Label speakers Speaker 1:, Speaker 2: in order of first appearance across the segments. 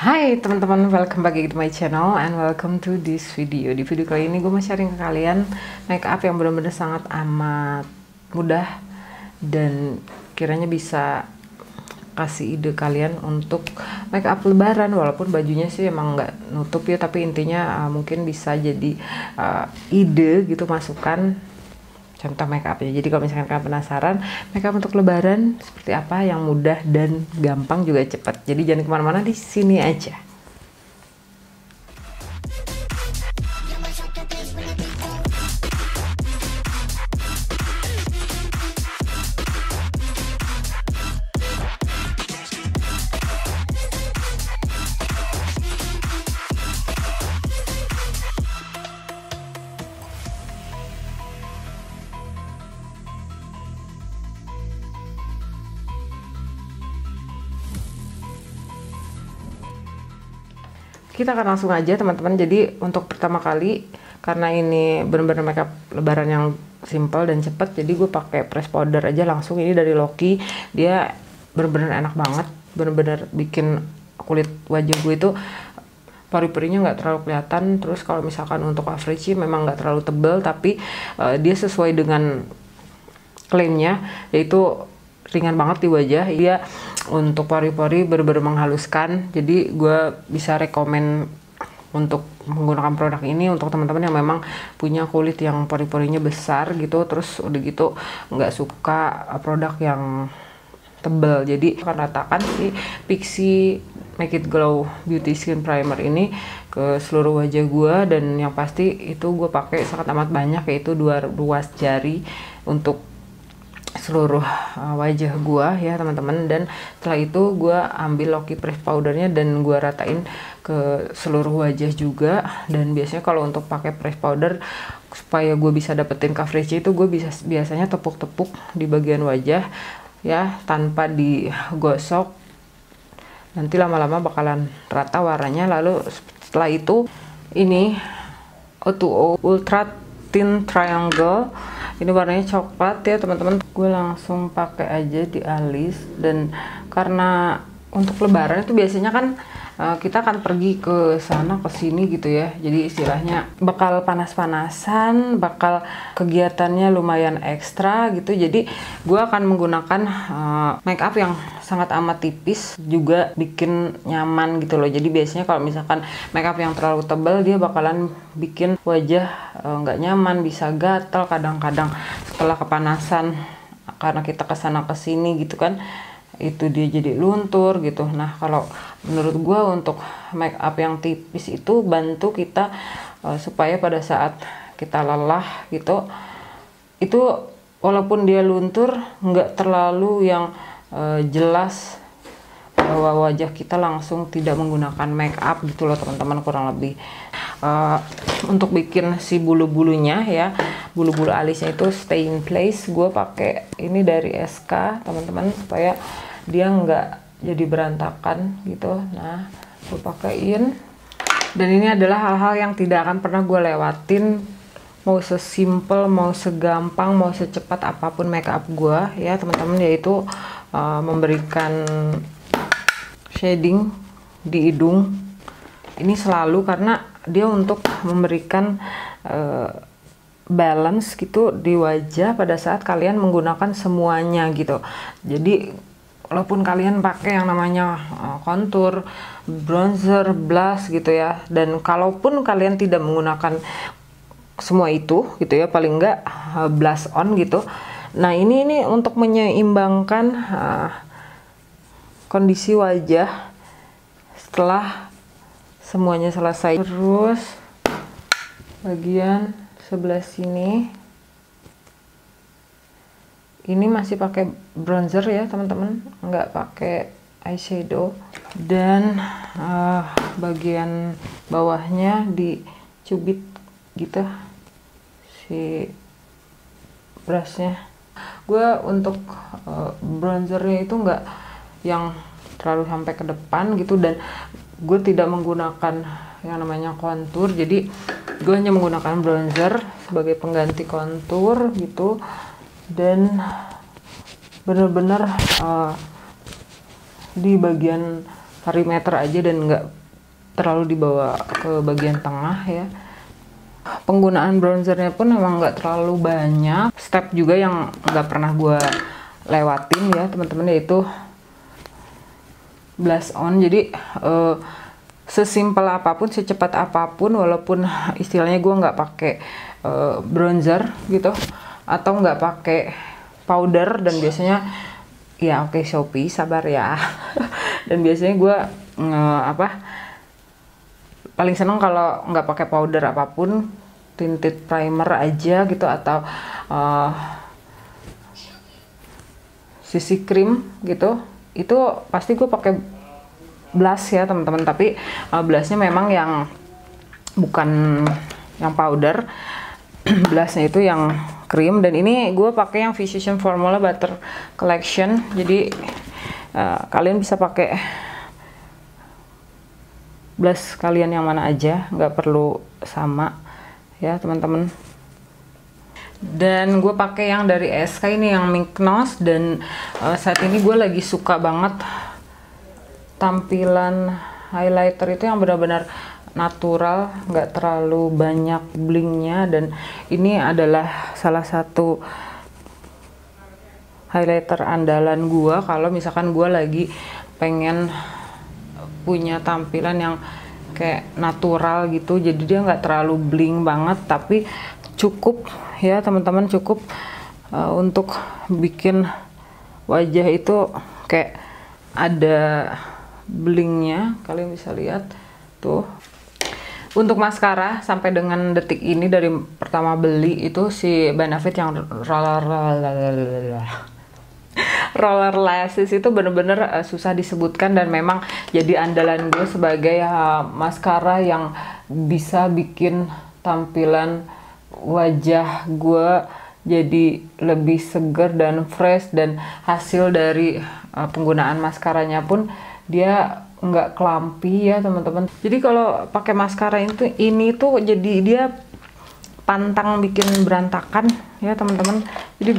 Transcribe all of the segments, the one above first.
Speaker 1: Hai teman-teman, welcome back to my channel and welcome to this video. Di video kali ini gue mau sharing ke kalian make up yang benar-benar sangat amat mudah dan kiranya bisa kasih ide kalian untuk make up lebaran. Walaupun bajunya sih emang nggak nutup ya, tapi intinya mungkin bisa jadi ide gitu, masukan contoh make upnya. Jadi kalau misalkan kalian penasaran make up untuk lebaran seperti apa yang mudah dan gampang juga cepat, jadi jangan kemana-mana, di sini aja. Kita akan langsung aja teman-teman. Jadi untuk pertama kali, karena ini benar-benar makeup lebaran yang simple dan cepat, jadi gue pakai press powder aja langsung. Ini dari Loki, dia benar-benar enak banget, benar-benar bikin kulit wajah gue itu pori-porinya nggak terlalu kelihatan. Terus kalau misalkan untuk coverage memang nggak terlalu tebal, tapi dia sesuai dengan klaimnya, yaitu ringan banget di wajah. Dia untuk pori-pori benar-benar menghaluskan. Jadi gue bisa rekomen untuk menggunakan produk ini untuk teman-teman yang memang punya kulit yang pori-porinya besar gitu, terus udah gitu nggak suka produk yang tebal. Jadi akan ratakan si Pixi Make It Glow Beauty Skin Primer ini ke seluruh wajah gue, dan yang pasti itu gue pakai sangat amat banyak, yaitu 2 ruas jari untuk seluruh wajah gua ya teman-teman. Dan setelah itu gua ambil Loki press powdernya dan gua ratain ke seluruh wajah juga. Dan biasanya kalau untuk pakai press powder supaya gue bisa dapetin coverage itu, gue biasanya tepuk-tepuk di bagian wajah ya, tanpa digosok. Nanti lama-lama bakalan rata warnanya. Lalu setelah itu ini O2O Ultra Thin Triangle, ini warnanya coklat ya teman-teman. Gue langsung pakai aja di alis. Dan karena untuk lebaran itu biasanya kan kita akan pergi ke sana ke sini gitu ya, jadi istilahnya bakal panas-panasan, bakal kegiatannya lumayan ekstra gitu. Jadi gue akan menggunakan make up yang sangat amat tipis, juga bikin nyaman gitu loh. Jadi biasanya kalau misalkan make up yang terlalu tebal, dia bakalan bikin wajah nggak nyaman, bisa gatal kadang-kadang setelah kepanasan karena kita kesana kesini gitu kan, itu dia jadi luntur gitu. Nah kalau menurut gue untuk make up yang tipis itu bantu kita supaya pada saat kita lelah gitu, itu walaupun dia luntur nggak terlalu yang jelas bahwa wajah kita langsung tidak menggunakan make up gitu loh teman-teman, kurang lebih. Untuk bikin si bulu-bulunya ya, bulu-bulu alisnya itu stay in place, gue pakai ini dari SK teman-teman, supaya dia nggak jadi berantakan gitu. Nah gue pakein, dan ini adalah hal-hal yang tidak akan pernah gue lewatin, mau sesimpel, mau segampang, mau secepat apapun make up gue ya teman-teman, yaitu memberikan shading di hidung. Ini selalu karena dia untuk memberikan balance gitu di wajah pada saat kalian menggunakan semuanya gitu. Jadi walaupun kalian pakai yang namanya contour, bronzer, blush gitu ya, dan kalaupun kalian tidak menggunakan semua itu gitu ya, paling enggak blush on gitu. Nah ini untuk menyeimbangkan kondisi wajah setelah semuanya selesai. Terus bagian sebelah sini ini masih pakai bronzer ya teman-teman, nggak pakai eyeshadow. Dan bagian bawahnya dicubit gitu si brushnya. Gue untuk bronzernya itu nggak yang terlalu sampai ke depan gitu, dan gue tidak menggunakan yang namanya kontur. Jadi gue hanya menggunakan bronzer sebagai pengganti kontur gitu. Dan bener-bener di bagian perimeter aja dan nggak terlalu dibawa ke bagian tengah ya. Penggunaan bronzernya pun memang nggak terlalu banyak. Step juga yang nggak pernah gue lewatin ya teman-teman, yaitu blush on. Jadi sesimpel apapun, secepat apapun, walaupun istilahnya gue nggak pakai bronzer gitu atau nggak pakai powder, dan biasanya ya oke, Shopee sabar ya. Dan biasanya gue paling seneng kalau nggak pakai powder apapun, tinted primer aja gitu, atau CC cream gitu. Itu pasti gue pakai blush ya teman-teman, tapi blushnya memang yang bukan yang powder. Blushnya itu yang cream, dan ini gue pakai yang Physician Formula Butter Collection. Jadi kalian bisa pakai blush kalian yang mana aja, nggak perlu sama ya teman-teman. Dan gue pakai yang dari SK ini, yang Mink Nose. Dan saat ini gue lagi suka banget tampilan highlighter itu yang benar-benar natural, nggak terlalu banyak blingnya. Dan ini adalah salah satu highlighter andalan gue kalau misalkan gue lagi pengen punya tampilan yang kayak natural gitu. Jadi dia nggak terlalu bling banget, tapi cukup ya teman-teman, cukup untuk bikin wajah itu kayak ada blingnya. Kalian bisa lihat tuh. Untuk maskara sampai dengan detik ini, dari pertama beli itu si Benefit yang roller lashes itu bener-bener susah disebutkan, dan memang jadi andalan gue sebagai maskara yang bisa bikin tampilan wajah gue jadi lebih seger dan fresh. Dan hasil dari penggunaan maskaranya pun dia nggak kelampi ya teman-teman. Jadi kalau pakai maskara ini tuh jadi dia pantang bikin berantakan ya teman-teman, jadi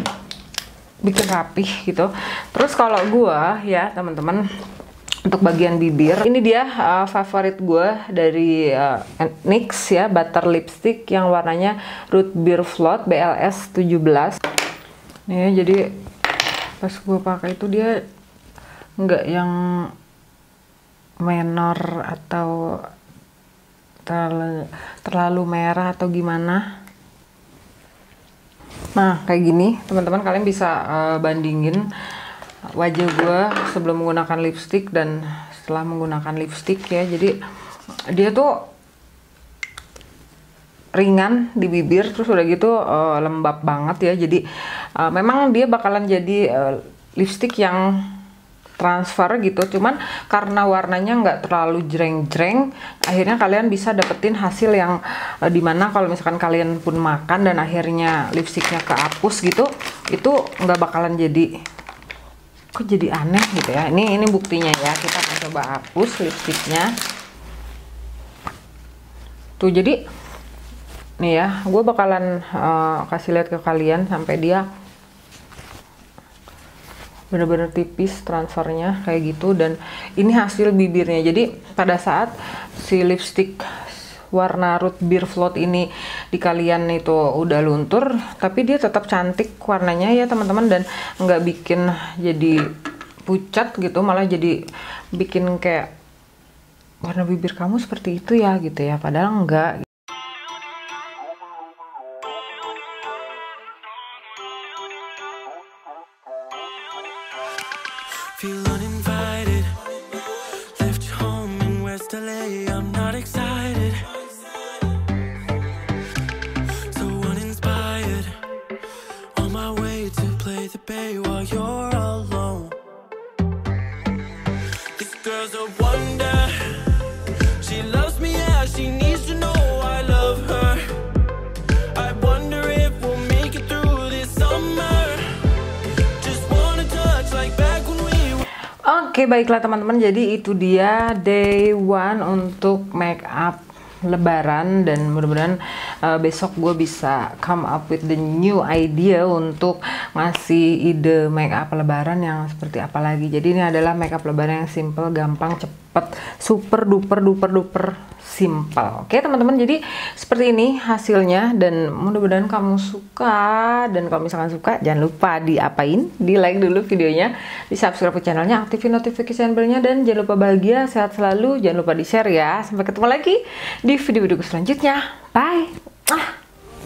Speaker 1: bikin rapih gitu. Terus kalau gua ya teman-teman, untuk bagian bibir ini dia favorit gua dari NYX ya, butter lipstick yang warnanya Root Beer Float BLS 17 nih. Jadi pas gua pakai itu dia nggak yang menor atau terlalu merah atau gimana. Nah kayak gini teman-teman, kalian bisa bandingin wajah gue sebelum menggunakan lipstick dan setelah menggunakan lipstick ya. Jadi dia tuh ringan di bibir, terus udah gitu lembab banget ya. Jadi memang dia bakalan jadi lipstick yang transfer gitu, cuman karena warnanya nggak terlalu jreng-jreng, akhirnya kalian bisa dapetin hasil yang dimana kalau misalkan kalian pun makan dan akhirnya lipstiknya kehapus gitu, itu nggak bakalan jadi kok jadi aneh gitu ya. Ini buktinya ya, kita akan coba hapus lipstiknya tuh. Jadi nih ya, gue bakalan kasih lihat ke kalian sampai dia bener-bener tipis transfernya kayak gitu. Dan ini hasil bibirnya. Jadi pada saat si lipstick warna Root Beer Float ini di kalian itu udah luntur, tapi dia tetap cantik warnanya ya teman-teman, dan nggak bikin jadi pucat gitu, malah jadi bikin kayak warna bibir kamu seperti itu ya gitu ya, padahal enggak.
Speaker 2: Feel uninvited, left home in West LA, I'm not excited, so uninspired, on my way to play the bay while you're alone. This girl's a wonder, she loves me, yeah, she needs to know I love her. I wonder if we'll make it through this summer, just wanna touch like back when we.
Speaker 1: Oke, baiklah teman-teman, jadi itu dia day one untuk make up lebaran, dan mudah-mudahan besok gue bisa come up with the new idea untuk ngasih ide make up lebaran yang seperti apa lagi. Jadi ini adalah make up lebaran yang simple, gampang, cepat cepet, super duper simple. Oke teman-teman, jadi seperti ini hasilnya dan mudah-mudahan kamu suka. Dan kalau misalkan suka, jangan lupa diapain, di like dulu videonya, di subscribe ke channelnya, aktifin notification bell-nya, dan jangan lupa bahagia, sehat selalu, jangan lupa di share ya. Sampai ketemu lagi di video-video selanjutnya. Bye.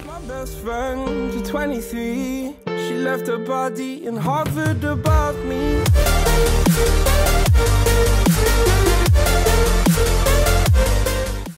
Speaker 2: My best friend, she's 23. She left her body in Harvard above me.